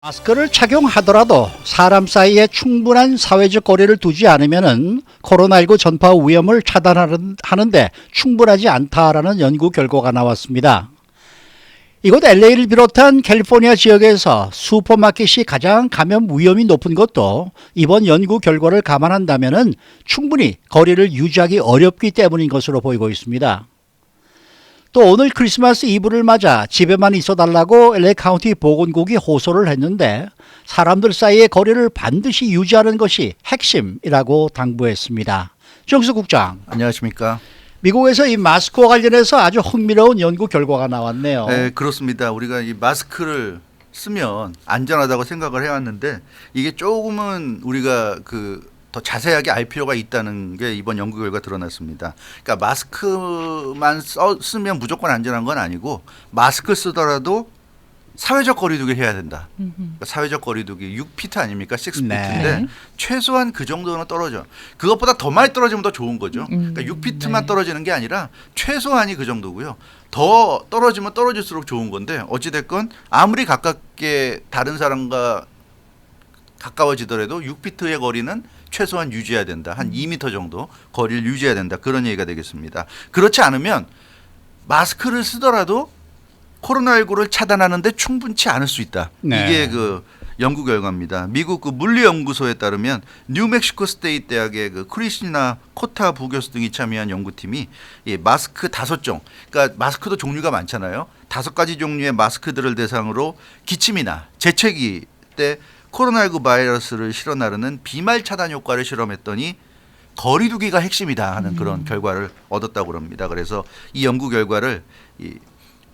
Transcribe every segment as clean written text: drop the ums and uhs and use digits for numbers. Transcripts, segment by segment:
마스크를 착용하더라도 사람 사이에 충분한 사회적 거리를 두지 않으면 코로나19 전파 위험을 차단하는데 충분하지 않다라는 연구 결과가 나왔습니다. 이곳 LA를 비롯한 캘리포니아 지역에서 슈퍼마켓이 가장 감염 위험이 높은 것도 이번 연구 결과를 감안한다면 충분히 거리를 유지하기 어렵기 때문인 것으로 보이고 있습니다. 또 오늘 크리스마스 이브를 맞아 집에만 있어달라고 LA 카운티 보건국이 호소를 했는데 사람들 사이의 거리를 반드시 유지하는 것이 핵심이라고 당부했습니다. 정수 국장. 안녕하십니까. 미국에서 이 마스크와 관련해서 아주 흥미로운 연구 결과가 나왔네요. 네, 그렇습니다. 우리가 이 마스크를 쓰면 안전하다고 생각을 해왔는데 이게 조금은 우리가 더 자세하게 알 필요가 있다는 게 이번 연구 결과 드러났습니다. 그러니까 마스크만 쓰면 무조건 안전한 건 아니고 마스크 쓰더라도 사회적 거리두기 해야 된다. 그러니까 사회적 거리두기 6피트 아닙니까? 6피트인데 네. 최소한 그 정도는 떨어져. 그것보다 더 많이 떨어지면 더 좋은 거죠. 그러니까 6피트만 네. 떨어지는 게 아니라 최소한이 그 정도고요. 더 떨어지면 떨어질수록 좋은 건데 어찌됐건 아무리 가깝게 다른 사람과 가까워지더라도 6피트의 거리는 최소한 유지해야 된다. 한 2m 정도 거리를 유지해야 된다. 그런 얘기가 되겠습니다. 그렇지 않으면 마스크를 쓰더라도 코로나19를 차단하는데 충분치 않을 수 있다. 네. 이게 그 연구 결과입니다. 미국 그 물리연구소에 따르면 뉴멕시코 스테이트 대학의 그 크리스티나 코타 부교수 등이 참여한 연구팀이 이 마스크 5종, 그러니까 마스크도 종류가 많잖아요. 5가지 종류의 마스크들을 대상으로 기침이나 재채기 때 코로나19 바이러스를 실어 나르는 비말 차단 효과를 실험했더니 거리두기가 핵심이다 하는 그런 결과를 얻었다고 합니다. 그래서 이 연구 결과를 이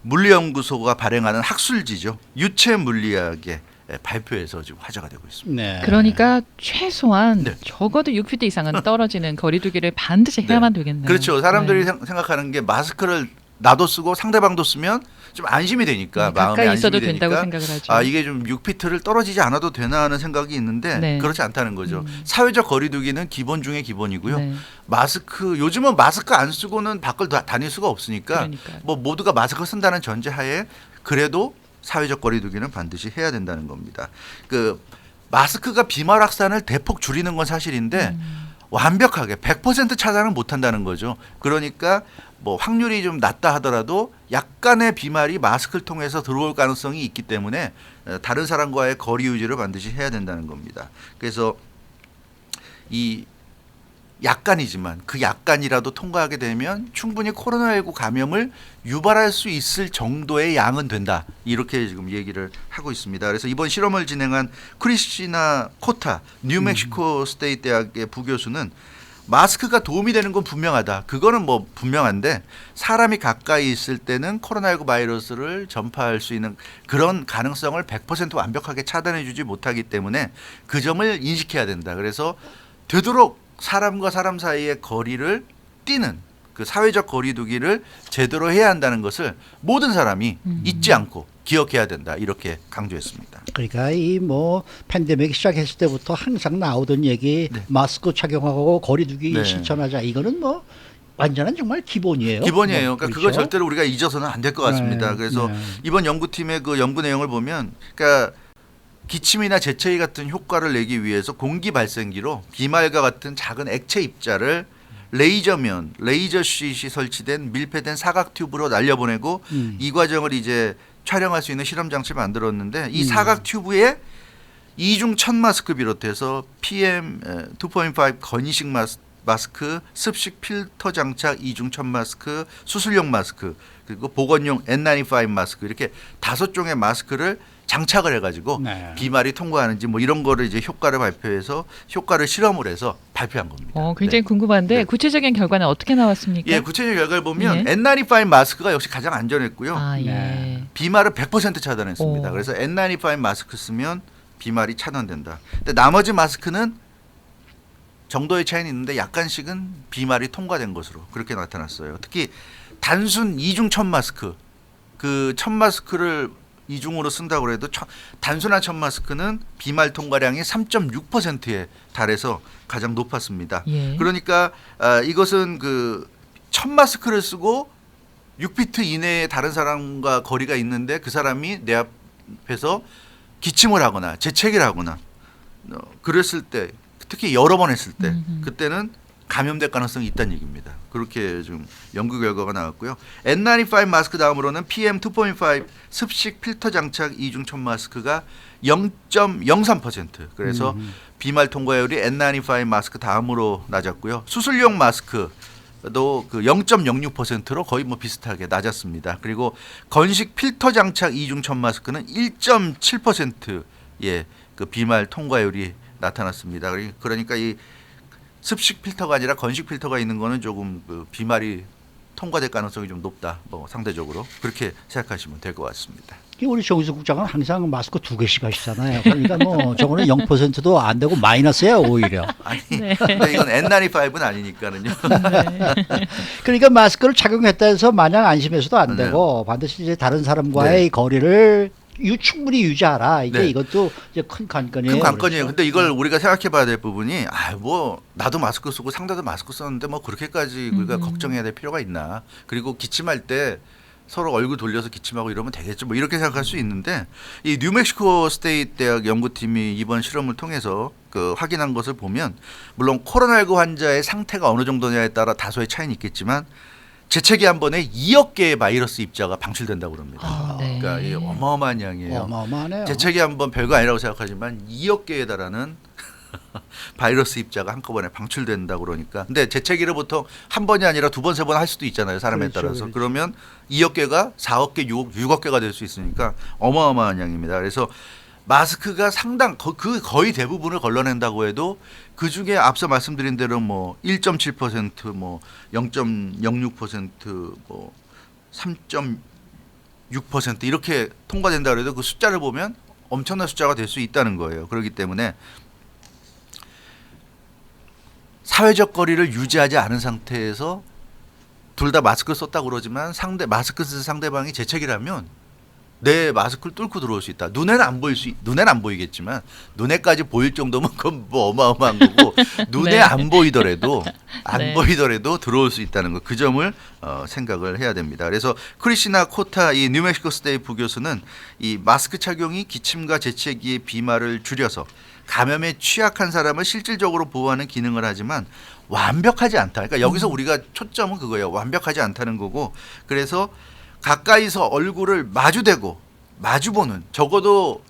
물리연구소가 발행하는 학술지죠. 유체 물리학에 발표해서 지금 화제가 되고 있습니다. 네. 그러니까 최소한 네. 적어도 6피트 이상은 떨어지는 거리두기를 반드시 해야만 되겠네요. 그렇죠. 사람들이 네. 생각하는 게 마스크를 나도 쓰고 상대방도 쓰면 좀 안심이 되니까 마음에 가까이 안심이 있어도 되니까 된다고 생각을 하죠. 아 이게 좀 6피트를 떨어지지 않아도 되나 하는 생각이 있는데 네. 그렇지 않다는 거죠. 사회적 거리두기는 기본 중에 기본이고요. 네. 마스크 요즘은 마스크 안 쓰고는 밖을 다닐 수가 없으니까 그러니까요. 뭐 모두가 마스크 쓴다는 전제하에 그래도 사회적 거리두기는 반드시 해야 된다는 겁니다. 그 마스크가 비말 확산을 대폭 줄이는 건 사실인데 완벽하게 100% 차단은 못 한다는 거죠. 그러니까 뭐 확률이 좀 낮다 하더라도 약간의 비말이 마스크를 통해서 들어올 가능성이 있기 때문에 다른 사람과의 거리 유지를 반드시 해야 된다는 겁니다. 그래서 이 약간이지만 그 약간이라도 통과하게 되면 충분히 코로나19 감염을 유발할 수 있을 정도의 양은 된다. 이렇게 지금 얘기를 하고 있습니다. 그래서 이번 실험을 진행한 크리스티나 코타 뉴멕시코 스테이트 대학의 부교수는 마스크가 도움이 되는 건 분명하다. 그거는 뭐 분명한데 사람이 가까이 있을 때는 코로나19 바이러스를 전파할 수 있는 그런 가능성을 100% 완벽하게 차단해 주지 못하기 때문에 그 점을 인식해야 된다. 그래서 되도록 사람과 사람 사이의 거리를 띄는 그 사회적 거리두기를 제대로 해야 한다는 것을 모든 사람이 잊지 않고 기억해야 된다. 이렇게 강조했습니다. 그러니까 이 뭐 팬데믹 시작했을 때부터 항상 나오던 얘기 네. 마스크 착용하고 거리두기 네. 실천하자. 이거는 뭐 완전한 정말 기본이에요. 기본이에요. 뭐, 그러니까 그거 그렇죠? 절대로 우리가 잊어서는 안 될 것 같습니다. 네, 그래서 네. 이번 연구팀의 그 연구 내용을 보면 그러니까 기침이나 재채기 같은 효과를 내기 위해서 공기 발생기로 비말과 같은 작은 액체 입자를 레이저 쉿이 설치된 밀폐된 사각 튜브로 날려보내고 이 과정을 이제 촬영할 수 있는 실험 장치를 만들었는데 이 사각 튜브에 이중 천 마스크 비롯해서 PM2.5 건이식 마스크, 습식 필터 장착 이중 천 마스크, 수술용 마스크, 그리고 보건용 N95 마스크 이렇게 5종의 마스크를 장착을 해가지고 네. 비말이 통과하는지 뭐 이런 거를 이제 효과를 발표해서 효과를 실험을 해서 발표한 겁니다. 굉장히 궁금한데 네. 구체적인 결과는 어떻게 나왔습니까? 예, 구체적 결과를 보면 네. N95 마스크가 역시 가장 안전했고요. 아, 예. 네. 비말을 100% 차단했습니다. 오. 그래서 N95 마스크 쓰면 비말이 차단된다. 근데 나머지 마스크는 정도의 차이는 있는데 약간씩은 비말이 통과된 것으로 그렇게 나타났어요. 특히 단순 이중 천 마스크, 그 천 마스크를 이중으로 쓴다고 해도 단순한 천 마스크는 비말 통과량이 3.6%에 달해서 가장 높았습니다. 예. 그러니까 이것은 그 천 마스크를 쓰고 6피트 이내에 다른 사람과 거리가 있는데 그 사람이 내 앞에서 기침을 하거나 재채기를 하거나 그랬을 때 특히 여러 번 했을 때 그때는 감염될 가능성이 있다는 얘기입니다. 그렇게 좀 연구 결과가 나왔고요. N95 마스크 다음으로는 PM2.5 습식 필터 장착 이중첩 마스크가 0.03%. 그래서 비말 통과율이 N95 마스크 다음으로 낮았고요. 수술용 마스크도 그 0.06%로 거의 뭐 비슷하게 낮았습니다. 그리고 건식 필터 장착 이중첩 마스크는 1.7%의 그 비말 통과율이 나타났습니다. 그러니까 이 습식 필터가 아니라 건식 필터가 있는 거는 조금 그 비말이 통과될 가능성이 좀 높다. 뭐 상대적으로 그렇게 생각하시면 될 것 같습니다. 우리 정의석 국장은 항상 마스크 2개씩 하시잖아요. 그러니까 뭐 저거는 0%도 안 되고 마이너스예요, 오히려. 아니, 근데 이건 N95는 아니니까는요. 그러니까 마스크를 착용했다 해서 마냥 안심해서도 안 네. 되고 반드시 이제 다른 사람과의 거리를 충분히 유지하라. 이게 네. 이것도 이제 큰 관건이에요. 큰 관건이에요. 그렇죠? 근데 이걸 우리가 생각해봐야 될 부분이 뭐 나도 마스크 쓰고 상대도 마스크 썼는데 뭐 그렇게까지 우리가 걱정해야 될 필요가 있나? 그리고 기침할 때 서로 얼굴 돌려서 기침하고 이러면 되겠죠. 뭐 이렇게 생각할 수 있는데 이 뉴멕시코 스테이트 대학 연구팀이 이번 실험을 통해서 그 확인한 것을 보면 물론 코로나19 환자의 상태가 어느 정도냐에 따라 다소의 차이는 있겠지만 재채기 한 번에 2억 개의 바이러스 입자가 방출된다고 그럽니다. 아, 네. 그러니까 이 어마어마한 양이에요. 어마어마하네요. 재채기 한 번 별거 아니라고 생각하지만 2억 개에 달하는 바이러스 입자가 한꺼번에 방출된다고 그러니까. 근데 재채기를 보통 한 번이 아니라 2번, 3번 할 수도 있잖아요. 사람에 그렇죠, 따라서. 그렇죠. 그러면 2억 개가 4억 개, 6억 개가 될 수 있으니까 어마어마한 양입니다. 그래서 마스크가 거의 대부분을 걸러낸다고 해도 그 중에 앞서 말씀드린 대로 뭐 1.7%, 뭐 0.06%, 뭐 3.6% 이렇게 통과된다 해도 그 숫자를 보면 엄청난 숫자가 될 수 있다는 거예요. 그렇기 때문에 사회적 거리를 유지하지 않은 상태에서 둘 다 마스크를 썼다고 그러지만 마스크 쓴 상대방이 재채기를 하면 내 마스크를 뚫고 들어올 수 있다. 눈에는 안 보이겠지만 눈에까지 보일 정도면 그건 뭐 어마어마한 거고 눈에 네. 안 보이더라도 네. 들어올 수 있다는 거. 그 점을 생각을 해야 됩니다. 그래서 크리시나 코타 이 뉴멕시코 스테이트 부교수는 이 마스크 착용이 기침과 재채기의 비말을 줄여서 감염에 취약한 사람을 실질적으로 보호하는 기능을 하지만 완벽하지 않다. 그러니까 여기서 우리가 초점은 그거예요. 완벽하지 않다는 거고. 그래서 가까이서 얼굴을 마주보는 적어도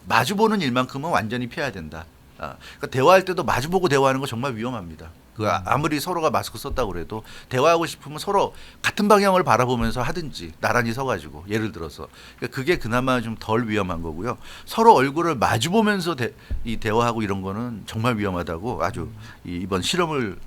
마주보는 일만큼은 완전히 피해야 된다. 그러니까 대화할 때도 마주보고 대화하는 거 정말 위험합니다. 아무리 서로가 마스크 썼다고 그래도 대화하고 싶으면 서로 같은 방향을 바라보면서 하든지 나란히 서가지고 예를 들어서 그러니까 그게 그나마 좀 덜 위험한 거고요. 서로 얼굴을 마주보면서 대화하고 이런 거는 정말 위험하다고 아주 이번 실험을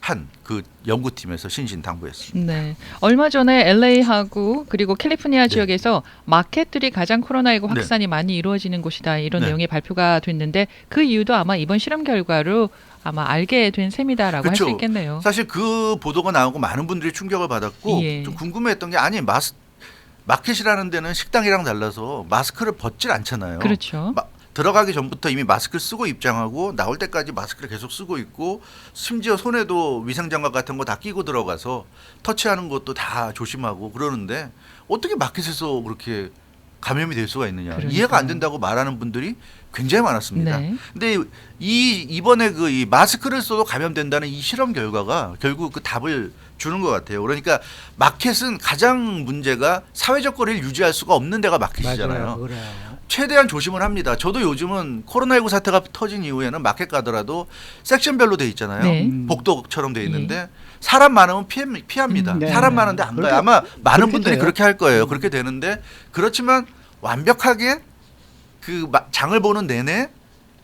한 그 연구팀에서 신신당부했습니다. 네. 얼마 전에 LA하고 그리고 캘리포니아 지역에서 마켓들이 가장 코로나19 확산이 많이 이루어지는 곳이다. 이런 네. 내용이 발표가 됐는데 그 이유도 아마 이번 실험 결과로 아마 알게 된 셈이다라고 할 수 그렇죠. 있겠네요. 사실 그 보도가 나오고 많은 분들이 충격을 받았고 예. 좀 궁금했던 게 아니 마켓이라는 데는 식당이랑 달라서 마스크를 벗질 않잖아요. 그렇죠. 들어가기 전부터 이미 마스크를 쓰고 입장하고 나올 때까지 마스크를 계속 쓰고 있고 심지어 손에도 위생장갑 같은 거 다 끼고 들어가서 터치하는 것도 다 조심하고 그러는데 어떻게 마켓에서 그렇게 감염이 될 수가 있느냐. 그러니까요. 이해가 안 된다고 말하는 분들이 굉장히 많았습니다. 네. 근데 이번에 이 마스크를 써도 감염된다는 이 실험 결과가 결국 그 답을 주는 것 같아요. 그러니까 마켓은 가장 문제가 사회적 거리를 유지할 수가 없는 데가 마켓이잖아요. 맞아요. 그래요. 최대한 조심을 합니다. 저도 요즘은 코로나19 사태가 터진 이후에는 마켓 가더라도 섹션별로 돼 있잖아요. 네. 복도처럼 돼 있는데 사람 많으면 피합니다. 네. 사람 많은데 안 가요. 그렇게- 아마 많은 그렇게 분들이 돼요. 그렇게 할 거예요. 그렇게 되는데 그렇지만 완벽하게 장을 보는 내내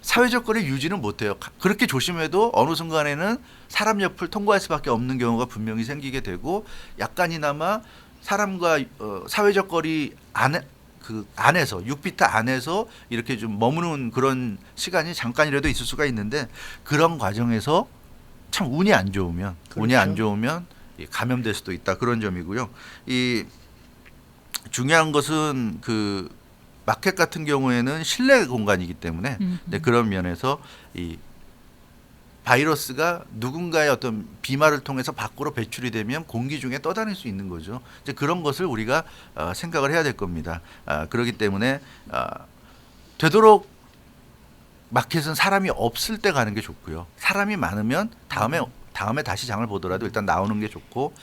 사회적 거리 유지는 못해요. 그렇게 조심해도 어느 순간에는 사람 옆을 통과할 수밖에 없는 경우가 분명히 생기게 되고 약간이나마 사람과 사회적 거리 안에서 6피트 안에서 이렇게 좀 머무는 그런 시간이 잠깐이라도 있을 수가 있는데 그런 과정에서 참 운이 안 좋으면 감염될 수도 있다 그런 점이고요. 이 중요한 것은 그 마켓 같은 경우에는 실내 공간이기 때문에 네, 그런 면에서 이 바이러스가 누군가의 어떤 비말을 통해서 밖으로 배출이 되면 공기 중에 떠다닐 수 있는 거죠. 이제 그런 것을 우리가 생각을 해야 될 겁니다. 그렇기 때문에 되도록 마켓은 사람이 없을 때 가는 게 좋고요. 사람이 많으면 다음에 다시 장을 보더라도 일단 나오는 게 좋고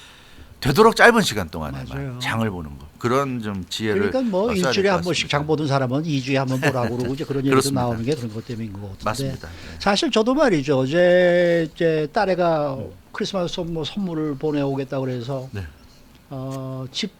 되도록 짧은 시간 동안에만 맞아요. 장을 보는 거. 그런 좀 지혜를 그러니까 뭐 써야 될것 일주일에 한 번씩 같습니다. 장 보던 사람은 2주에 한 번 보라고 그러고 이제 그런 얘기도 그렇습니다. 나오는 게 그런 것 때문인 것 같은데. 맞습니다. 네. 사실 저도 말이죠. 어제 이제 딸애가 크리스마스 선물을 보내오겠다 그래서 네. 집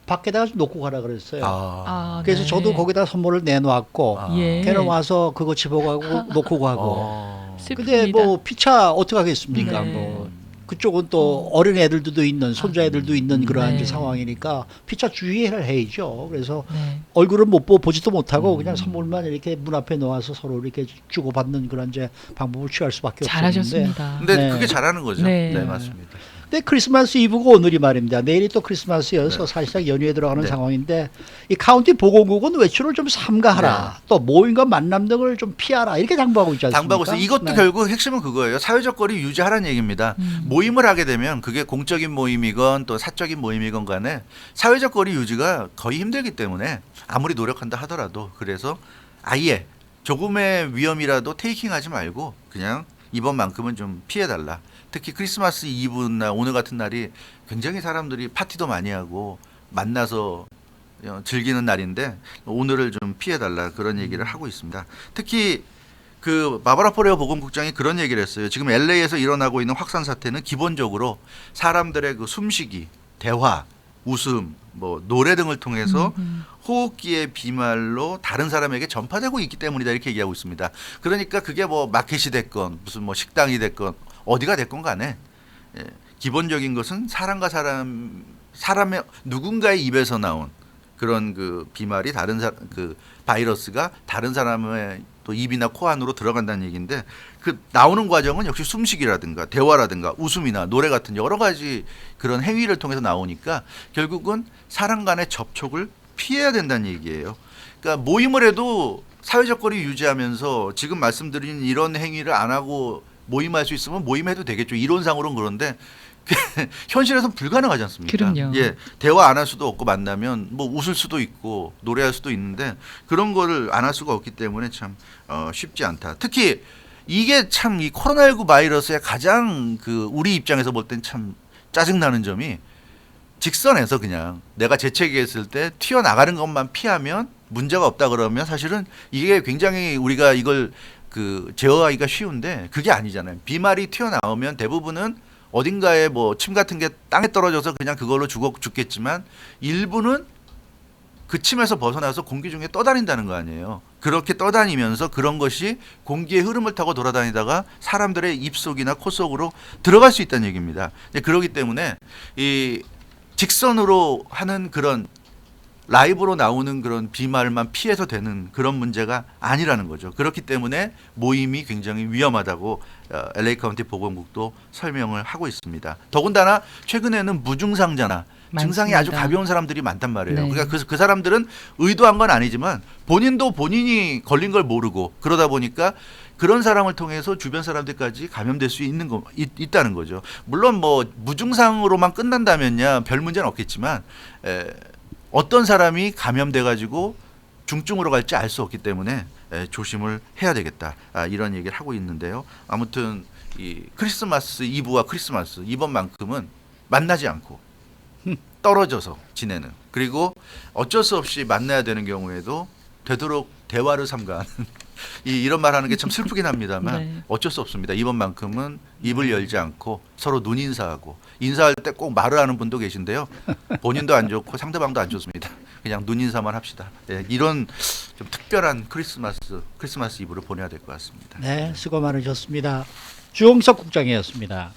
밖에다가 좀 놓고 가라 그랬어요. 그래서 네. 저도 거기다 선물을 내놓았고 예. 걔는 와서 그거 집어가고 놓고 가고. 근데 슬픕니다. 뭐 피차 어떻게 하겠습니까? 네. 뭐 그쪽은 또 어린 애들도 있는 손자애들도 있는 그러한 네. 이제 상황이니까 피차 주의를 해야죠. 그래서 네. 얼굴은 못 보지도 못하고 그냥 선물만 이렇게 문 앞에 놓아서 서로 이렇게 주고받는 그런 이제 방법을 취할 수밖에 없었는데. 잘하셨습니다. 근데 네. 그게 잘하는 거죠. 네. 네, 맞습니다. 근데 크리스마스 이브가 오늘이 말입니다. 내일이 또 크리스마스여서 네. 사실상 연휴에 들어가는 네. 상황인데 이 카운티 보건국은 외출을 좀 삼가하라. 또 모임과 만남 등을 좀 피하라. 이렇게 당부하고 있지 않습니까? 당부하고 있어요. 이것도 네. 결국 핵심은 그거예요. 사회적 거리 유지하라는 얘기입니다. 모임을 하게 되면 그게 공적인 모임이건 또 사적인 모임이건 간에 사회적 거리 유지가 거의 힘들기 때문에 아무리 노력한다 하더라도 그래서 아예 조금의 위험이라도 테이킹하지 말고 그냥 이번만큼은 좀 피해달라. 특히 크리스마스 이브나 오늘 같은 날이 굉장히 사람들이 파티도 많이 하고 만나서 즐기는 날인데 오늘을 좀 피해달라 그런 얘기를 하고 있습니다. 특히 그 바바라 포레어 보건국장이 그런 얘기를 했어요. 지금 LA에서 일어나고 있는 확산 사태는 기본적으로 사람들의 그 숨쉬기, 대화, 웃음, 뭐 노래 등을 통해서 호흡기의 비말로 다른 사람에게 전파되고 있기 때문이다 이렇게 얘기하고 있습니다. 그러니까 그게 뭐 마켓이 됐건 무슨 뭐 식당이 됐건 어디가 됐건 간에 기본적인 것은 사람과 사람의 누군가의 입에서 나온 그런 그 비말이 그 바이러스가 다른 사람의 또 입이나 코 안으로 들어간다는 얘기인데 그 나오는 과정은 역시 숨쉬기라든가 대화라든가 웃음이나 노래 같은 여러 가지 그런 행위를 통해서 나오니까 결국은 사람 간의 접촉을 피해야 된다는 얘기예요. 그러니까 모임을 해도 사회적 거리 유지하면서 지금 말씀드린 이런 행위를 안 하고 모임할 수 있으면 모임해도 되겠죠. 이론상으로는 그런데 현실에서는 불가능하지 않습니까? 그럼요. 예, 대화 안 할 수도 없고 만나면 뭐 웃을 수도 있고 노래할 수도 있는데 그런 거를 안 할 수가 없기 때문에 참 쉽지 않다. 특히 이게 참 이 코로나19 바이러스의 가장 그 우리 입장에서 볼 땐 참 짜증 나는 점이 직선에서 그냥 내가 재채기했을 때 튀어나가는 것만 피하면 문제가 없다 그러면 사실은 이게 굉장히 우리가 이걸 그 제어하기가 쉬운데 그게 아니잖아요. 비말이 튀어나오면 대부분은 어딘가에 뭐 침 같은 게 땅에 떨어져서 그냥 그걸로 죽겠지만 일부는 그 침에서 벗어나서 공기 중에 떠다닌다는 거 아니에요. 그렇게 떠다니면서 그런 것이 공기의 흐름을 타고 돌아다니다가 사람들의 입속이나 코 속으로 들어갈 수 있다는 얘기입니다. 그렇기 때문에 이 직선으로 하는 그런 라이브로 나오는 그런 비말만 피해서 되는 그런 문제가 아니라는 거죠. 그렇기 때문에 모임이 굉장히 위험하다고 LA 카운티 보건국도 설명을 하고 있습니다. 더군다나 최근에는 무증상자나 증상이 아주 많습니다. 가벼운 사람들이 많단 말이에요. 네. 그러니까 그 사람들은 의도한 건 아니지만 본인도 본인이 걸린 걸 모르고 그러다 보니까 그런 사람을 통해서 주변 사람들까지 감염될 수 있다는 거죠. 물론 뭐 무증상으로만 끝난다면야 별 문제는 없겠지만 어떤 사람이 감염돼 가지고 중증으로 갈지 알 수 없기 때문에 조심을 해야 되겠다. 이런 얘기를 하고 있는데요. 아무튼 이 크리스마스 이브와 크리스마스 이번만큼은 만나지 않고 떨어져서 지내는 그리고 어쩔 수 없이 만나야 되는 경우에도 되도록 대화를 삼가하는 이런 말하는 게 참 슬프긴 합니다만 네. 어쩔 수 없습니다. 이번만큼은 입을 열지 않고 서로 눈 인사하고 인사할 때 꼭 말을 하는 분도 계신데요. 본인도 안 좋고 상대방도 안 좋습니다. 그냥 눈 인사만 합시다. 이런 좀 특별한 크리스마스 이브를 보내야 될 것 같습니다. 네, 수고 많으셨습니다. 주홍석 국장이었습니다.